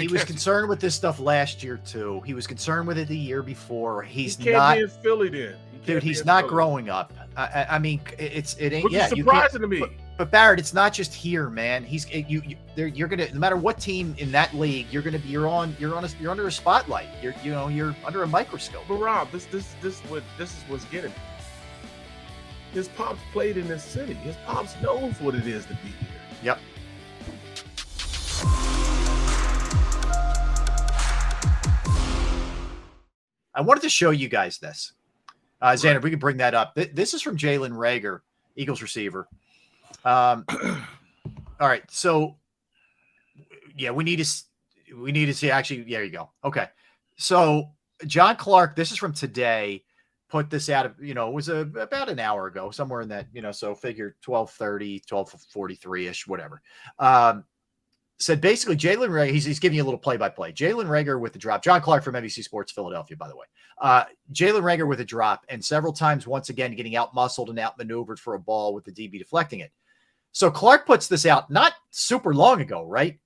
He was concerned with this stuff last year too. He was concerned with it the year before. He can't not be in Philly then. Dude, he's not growing up. I mean, it ain't. Which Yeah, is surprising to me. But Barrett, it's not just here, man. You're gonna, no matter what team in that league, you're under a spotlight. You're under a microscope. But Rob, this is what's getting me. His pops played in this city. His pops knows what it is to be here. Yep. I wanted to show you guys this. Xander, if we could bring that up. This is from Jalen Reagor, Eagles receiver. All right. So, yeah, we need to see. Actually, there you go. Okay. So, John Clark, this is from today, put this out of, it was about an hour ago, somewhere in that, so figure 12:30, 12:43-ish, whatever. Said basically Jalen Reagor, he's giving you a little play-by-play. Jalen Reagor with the drop. John Clark from NBC Sports Philadelphia, by the way. Jalen Reagor with a drop, and several times, once again, getting out-muscled and out-maneuvered for a ball with the DB deflecting it. So Clark puts this out not super long ago, right?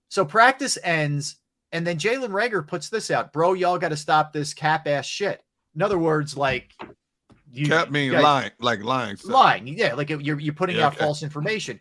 So practice ends, and then Jalen Reagor puts this out. Bro, y'all got to stop this cap-ass shit. In other words, like... Cap means lying, like lying. Stuff. Lying, yeah, like you're putting out false information.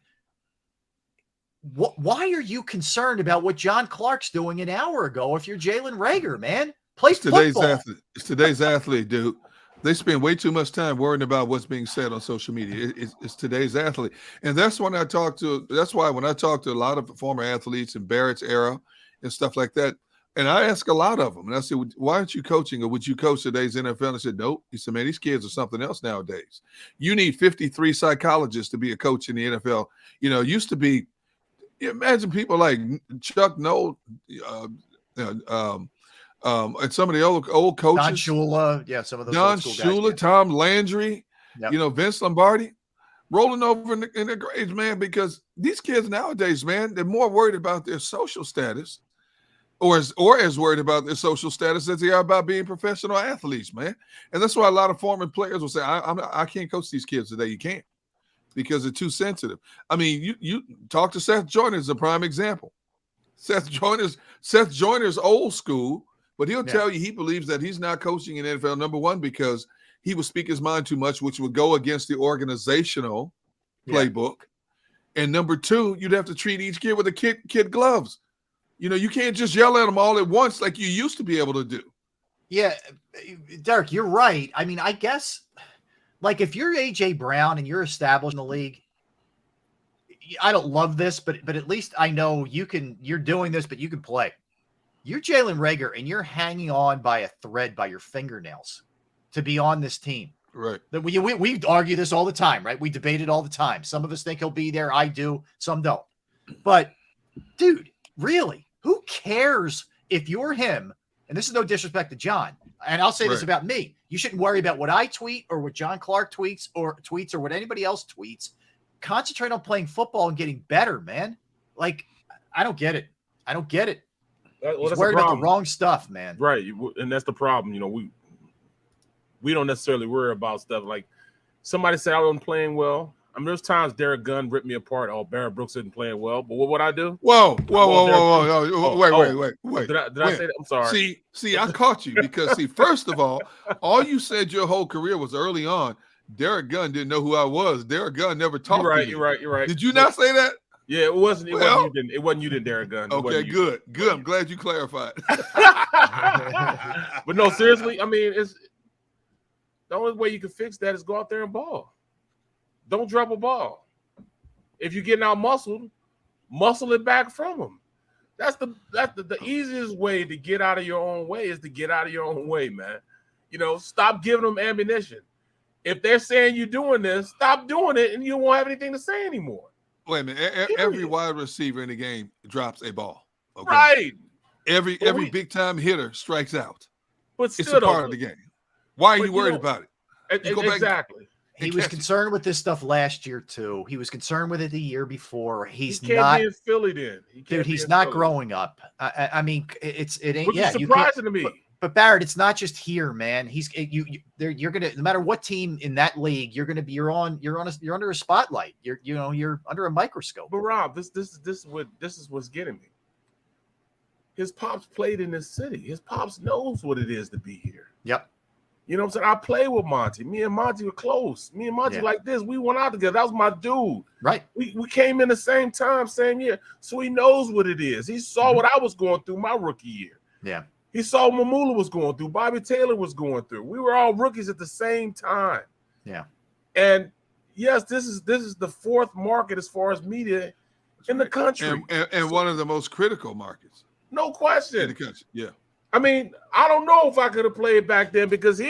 Why are you concerned about what John Clark's doing an hour ago if you're Jalen Reagor, man? Play football. It's today's athlete, dude. They spend way too much time worrying about what's being said on social media. It's today's athlete. And that's when that's why when I talk to a lot of former athletes in Barrett's era and stuff like that, and I ask a lot of them, and I said, why aren't you coaching, or would you coach today's NFL? And I said, nope. He said, man, these kids are something else nowadays. You need 53 psychologists to be a coach in the NFL. It used to be, imagine people like Chuck Noll, and some of the old coaches. Don Shula, yeah, some of those Don Shula, guys, Tom Landry, Vince Lombardi, rolling over in their grades, man, because these kids nowadays, man, they're more worried about their social status or as worried about their social status as they are about being professional athletes, man. And that's why a lot of former players will say, I can't coach these kids today. You can't. Because they're too sensitive. I mean, you talk to Seth Joyner is a prime example. Seth Joyner's old school, but he'll tell you he believes that he's not coaching in NFL, number one, because he would speak his mind too much, which would go against the organizational playbook. And number two, you'd have to treat each kid with a kid gloves. You can't just yell at them all at once like you used to be able to do. Yeah, Derek, you're right. I mean, I guess... Like if you're A.J. Brown and you're established in the league, I don't love this, but at least I know you're doing this, but you can play. You're Jalen Reagor and you're hanging on by a thread by your fingernails to be on this team. Right. We argue this all the time, right? We debate it all the time. Some of us think he'll be there. I do. Some don't. But dude, really, who cares if you're him? And this is no disrespect to John. And I'll say this about me. You shouldn't worry about what I tweet or what John Clark tweets or what anybody else tweets. Concentrate on playing football and getting better, man. Like, I don't get it. He's worried about the wrong stuff, man. Right. And that's the problem. We don't necessarily worry about stuff like somebody said I wasn't playing well. I mean, there's times Derek Gunn ripped me apart. Oh, Barrett Brooks isn't playing well. But what would I do? Whoa. Wait. Did I say that? I'm sorry. See, I caught you because, first of all you said your whole career was early on. Derek Gunn didn't know who I was. Derek Gunn never talked to me. You're right. Did you not say that? Yeah, it wasn't you then, Derek Gunn. Okay, good. I'm glad you clarified. But no, seriously, I mean, it's the only way you can fix that is go out there and ball. Don't drop a ball. If you're getting out muscle it back from them. That's the easiest way to get out of your own way is to get out of your own way, man. Stop giving them ammunition. If they're saying you're doing this, stop doing it, and you won't have anything to say anymore. Wait a minute. Every wide receiver in the game drops a ball. Okay? Right. Every big time hitter strikes out. But still, it's a part of the game. Why are you worried about it? Exactly. He was concerned with this stuff last year too. He was concerned with it the year before. He can't be in Philly then. He's not growing up. I mean, it ain't. Which is surprising to me. But Barrett, it's not just here, man. You're gonna, no matter what team in that league, you're under a spotlight. You're under a microscope. But Rob, this is what's getting me. his pops played in this city. His pops knows what it is to be here. Yep. You know what I'm saying? I played with Monty. Me and Monty were close. Me and Monty like this. We went out together. That was my dude. Right. We came in the same time, same year. So he knows what it is. He saw what I was going through my rookie year. Yeah. He saw what Mamula was going through. Bobby Taylor was going through. We were all rookies at the same time. Yeah. And yes, this is the fourth market as far as media in the country. And one of the most critical markets. No question. In the country. Yeah. I mean, I don't know if I could have played back then because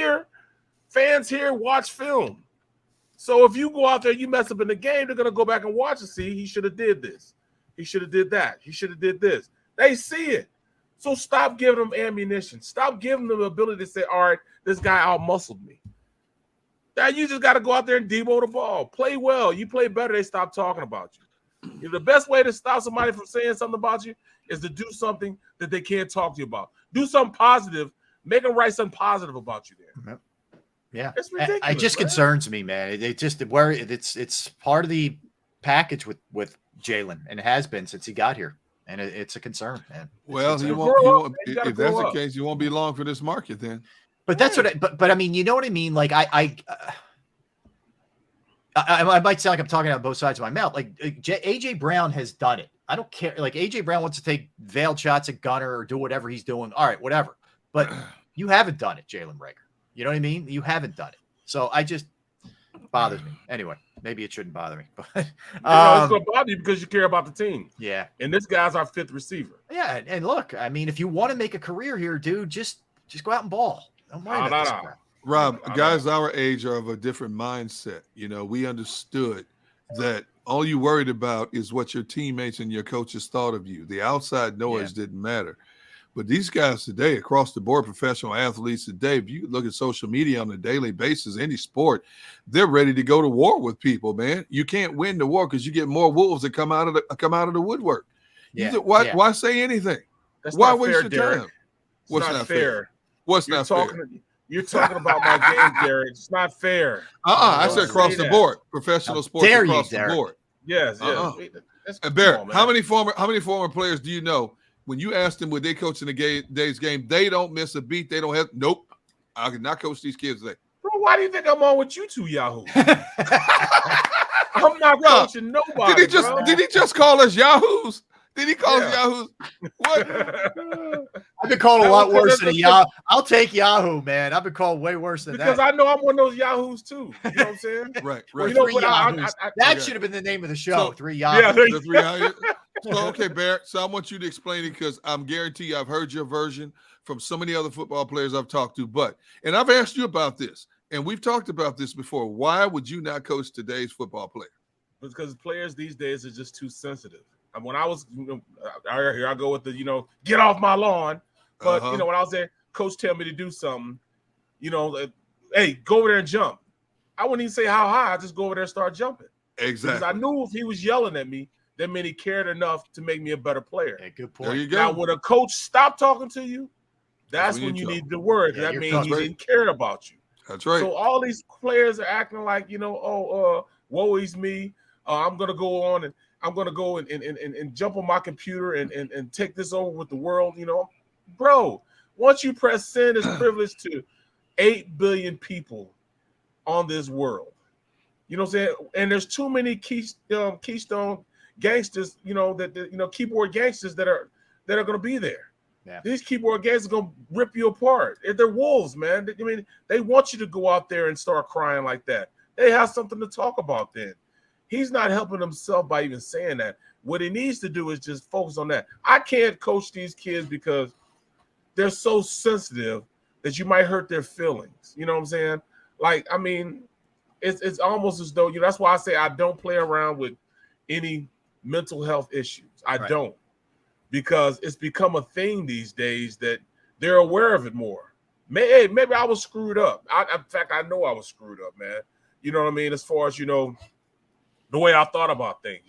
fans here watch film. So if you go out there, you mess up in the game, they're going to go back and watch and see he should have did this. He should have did that. He should have did this. They see it. So stop giving them ammunition. Stop giving them the ability to say, all right, this guy out-muscled me. Now you just got to go out there and debo the ball. Play well. You play better, they stop talking about you. You know, the best way to stop somebody from saying something about you is to do something that they can't talk to you about. Do something positive. Make them write something positive about you there. Yeah, it's ridiculous. It just concerns me, man. It's part of the package with Jalen, and it has been since he got here, and it's a concern, man. Well, if that's the case, you won't be long for this market then. But that's but I mean, you know what I mean? Like I might sound like I'm talking out both sides of my mouth. Like AJ Brown has done it. I don't care. Like AJ Brown wants to take veiled shots at Gunner or do whatever he's doing. All right, whatever. But you haven't done it, Jalen Reagor. You know what I mean? You haven't done it. So it bothers me. Anyway, maybe it shouldn't bother me. But it's going to bother you because you care about the team. Yeah. And this guy's our fifth receiver. Yeah. And look, I mean, if you want to make a career here, dude, just go out and ball. Don't worry about this crap. Rob, guys our age are of a different mindset. You know, we understood that all you worried about is what your teammates and your coaches thought of you. The outside noise didn't matter. But these guys today, across the board, professional athletes today, if you look at social media on a daily basis, any sport, they're ready to go to war with people, man. You can't win the war because you get more wolves that come out of the woodwork. Yeah. Why say anything? Why waste your time? What's not fair? What's not fair? You're talking about my game, Derek. It's not fair. I said across the board, professional sports across the board. Yes. And Barrett, how many former players do you know? When you ask them would they coach in the day's game, they don't miss a beat. They don't have nope. I could not coach these kids today. Bro, why do you think I'm on with you two Yahoo? I'm not coaching nobody. Did he just call us Yahoos? Did he call us Yahoos? What? I've been called a lot worse than a Yahoo. I'll take Yahoo, man. I've been called way worse than because that. I know I'm one of those Yahoos too. You know what I'm saying? Right. Well, you know, that should have been the name of the show. 3 Yahoos. Yeah, the 3 Yahoos. So, okay, Barrett. So I want you to explain it because I'm guarantee I've heard your version from so many other football players I've talked to. And I've asked you about this, and we've talked about this before. Why would you not coach today's football player? Because players these days are just too sensitive. And when I was, here I go with the, get off my lawn. But, when I was there, coach tell me to do something, hey, go over there and jump. I wouldn't even say how high. I just go over there and start jumping. Exactly. Because I knew if he was yelling at me, that meant he cared enough to make me a better player. Yeah, good point. There you go. Now, when a coach stop talking to you, that's when you need to worry. Yeah, that means he didn't care about you. That's right. So all these players are acting like, woe is me. I'm going to go on and I'm going to go and jump on my computer and take this over with the world. Bro, once you press send, it's privileged to 8 billion people on this world. You know what I'm saying? And there's too many keystone gangsters, keyboard gangsters that are going to be there. Yeah. These keyboard gangsters are going to rip you apart. They're wolves, man. I mean, they want you to go out there and start crying like that. They have something to talk about then. He's not helping himself by even saying that. What he needs to do is just focus on that. I can't coach these kids because they're so sensitive that you might hurt their feelings. You know what I'm saying? Like, I mean, it's almost as though, that's why I say I don't play around with any mental health issues. I don't. Because it's become a thing these days that they're aware of it more. Maybe I was screwed up. In fact, I know I was screwed up, man. You know what I mean? As far as, the way I thought about things,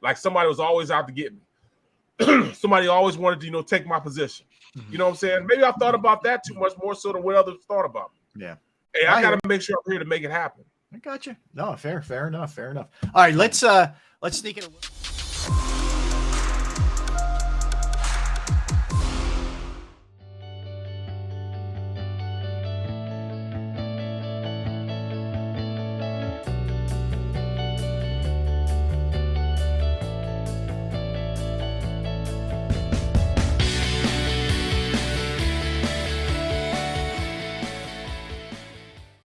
like somebody was always out to get me. Somebody always wanted to, take my position. Mm-hmm. You know what I'm saying? Maybe I thought about that too much more so than what others thought about me. Yeah. Hey, I got to make sure I'm here to make it happen. I got you. No, fair enough. All right, let's sneak in.